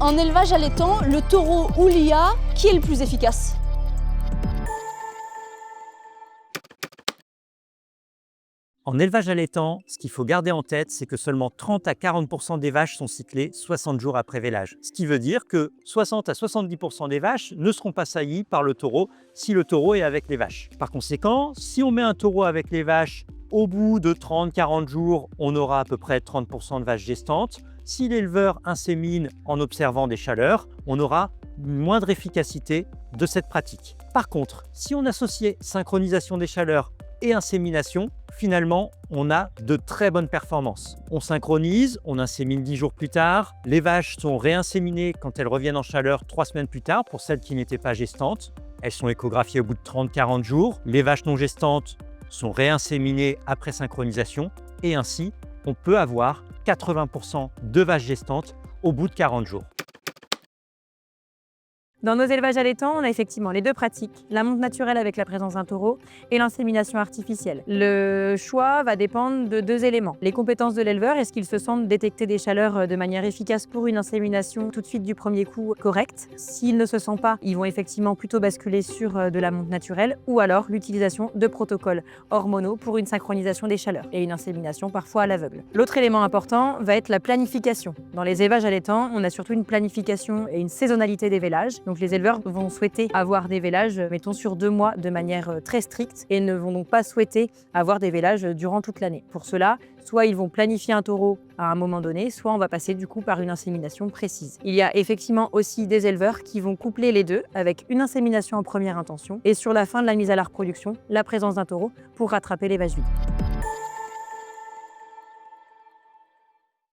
En élevage allaitant, le taureau ou l'IA, qui est le plus efficace? En élevage allaitant, ce qu'il faut garder en tête, c'est que seulement 30 à 40% des vaches sont cyclées 60 jours après vélage. Ce qui veut dire que 60 à 70% des vaches ne seront pas saillies par le taureau si le taureau est avec les vaches. Par conséquent, si on met un taureau avec les vaches, au bout de 30-40 jours, on aura à peu près 30% de vaches gestantes. Si l'éleveur insémine en observant des chaleurs, on aura une moindre efficacité de cette pratique. Par contre, si on associait synchronisation des chaleurs et insémination, finalement, on a de très bonnes performances. On synchronise, on insémine 10 jours plus tard. Les vaches sont réinséminées quand elles reviennent en chaleur 3 semaines plus tard pour celles qui n'étaient pas gestantes. Elles sont échographiées au bout de 30-40 jours. Les vaches non gestantes sont réinséminées après synchronisation et ainsi, on peut avoir 80% de vaches gestantes au bout de 40 jours. Dans nos élevages allaitants, on a effectivement les deux pratiques, la monte naturelle avec la présence d'un taureau et l'insémination artificielle. Le choix va dépendre de deux éléments. Les compétences de l'éleveur, est-ce qu'il se sent détecter des chaleurs de manière efficace pour une insémination tout de suite du premier coup correcte? S'ils ne se sentent pas, ils vont effectivement plutôt basculer sur de la monte naturelle ou alors l'utilisation de protocoles hormonaux pour une synchronisation des chaleurs et une insémination parfois à l'aveugle. L'autre élément important va être la planification. Dans les élevages allaitants, on a surtout une planification et une saisonnalité des vélages. Donc les éleveurs vont souhaiter avoir des vélages, mettons, sur 2 mois de manière très stricte et ne vont donc pas souhaiter avoir des vélages durant toute l'année. Pour cela, soit ils vont planifier un taureau à un moment donné, soit on va passer du coup par une insémination précise. Il y a effectivement aussi des éleveurs qui vont coupler les deux avec une insémination en première intention et sur la fin de la mise à la reproduction, la présence d'un taureau pour rattraper les vaches vides.